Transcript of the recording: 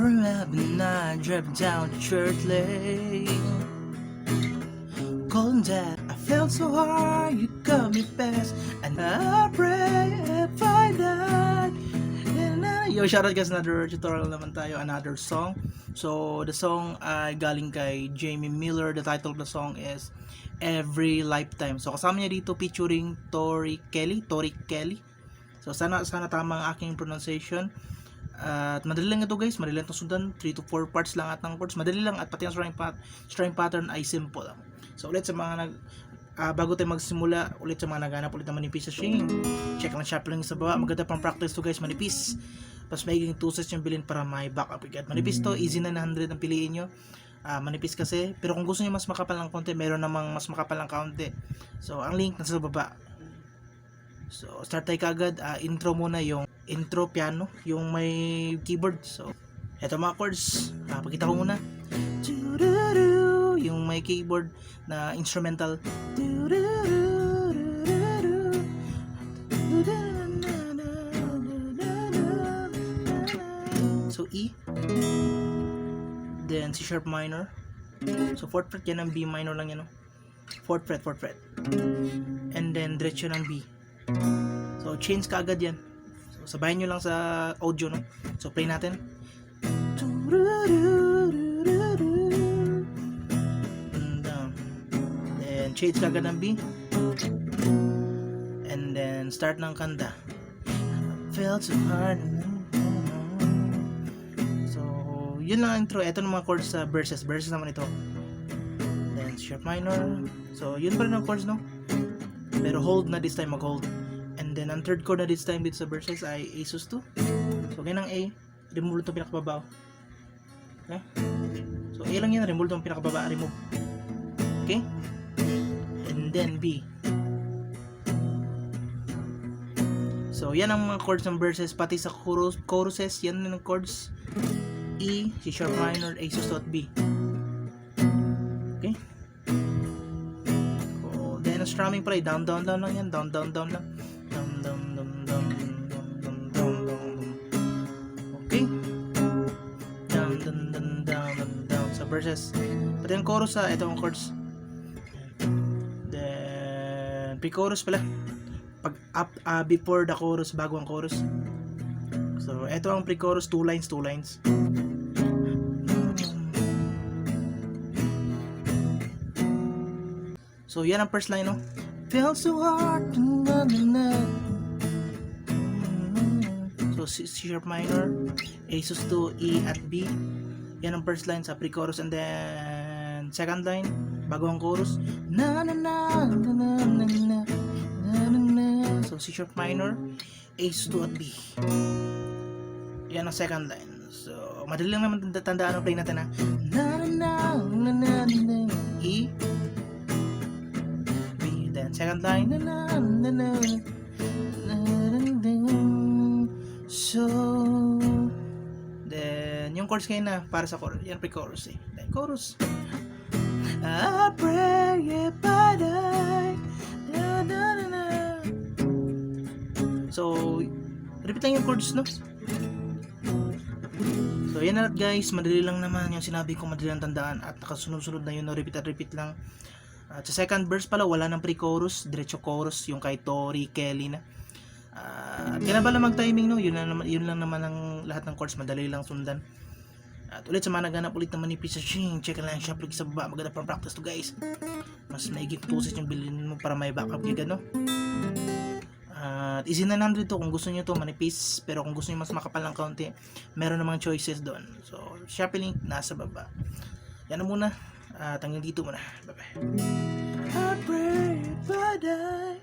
remember when I drove down to church lane, calling that I felt so hard, you got me past, and I pray if I died. Yo, shoutout guys, another tutorial naman tayo, another song. So, the song ay galing kay Jamie Miller. The title of the song is Every Lifetime. So, kasama niya dito featuring Tori Kelly. So, sana tama ang aking pronunciation. At madali lang ito guys, madali lang ito sundan. 3 to 4 parts lang at ng chords. Madali lang at pati ang string pattern ay simple lang. So, ulit sa mga bago tayo magsimula, ulit sa mga naghanap ulit ng manipis sa string, check lang shuffling sa baba. Maganda pang practice to guys, manipis. Mas maiging 2 sets yung bilhin para may backup agad. Manipis to, easy na 100 ang piliin nyo. Manipis kasi, pero kung gusto nyo mas makapal ng konti, meron namang mas makapal ng kaunti. So, ang link nasa baba. So, start tayo kagad. Intro muna, yung intro piano, yung may keyboard. So, eto mga chords. Pakita ko muna. Yung may keyboard na instrumental. So, E. Then, C sharp minor. So, 4th fret yan ang B minor lang yan. No? 4th fret. And then, diretso ng B. So, change ka agad yan. So, sabayan nyo lang sa audio. No? So, play natin. Then, change ka agad ng B. And then, start ng kanta. Felt so hard. Yun lang ang intro. Ito ng mga chords sa verses naman ito. Then sharp minor. So yun pa rin ang chords, no? Pero hold na this time, mag-hold. And then ang third chord na this time dito sa verses ay A sus2. So ganyan ang A, remove itong pinakababa. Okay? So A lang yan, remove itong pinakababa, remove. Okay? And then B. So yan ang mga chords ng verses, pati sa choruses, yan ang chords. E, C sharp minor, A sus2 at B. Okay? So, then ang strumming pala, down lang yan, down lang. Down. Okay? Down. Sa verses. Pati ang chorus ito ang chords. Then, pre-chorus pala. Pag up, before the chorus, bago ang chorus. So, ito ang pre-chorus, 2 lines. So, yan ang first line, no? Felt so hard. So, C sharp minor, A sus2, E at B. Yan ang first line sa pre-chorus. And then, second line, bago ang chorus. So, C sharp minor, A sus2 at B. Yan ang second line. So, madali lang naman tandaan ang play natin, ha? E, second line. So, then yung chorus kayo na para sa chorus. Yan pre-chorus eh. Then chorus. I pray if I die. So, repeat lang yung chords, no? So, yan na guys. Madali lang naman yung sinabi ko, madali lang tandaan. At nakasunod-sunod na yun, no? Repeat lang. At sa second verse pala, wala ng pre-chorus, diretso chorus, yung kay Tori Kelly na. Kaya ba lang mag-timing, no? Yun lang naman ang lahat ng chords, madali lang sundan. At ulit sa mga naghanap ulit ng manipis sa string, check lang siya, plug sa baba, maganda pang practice to guys. Mas maigit tusis yung bilhin mo para may backup gig, no? At easy na 100 to kung gusto nyo to manipis, pero kung gusto nyo mas makapal ng kaunti, meron namang choices doon. So, Shopee link nasa baba. Yan na muna. Hanggang dito muna. Bye-bye. I pray if I die.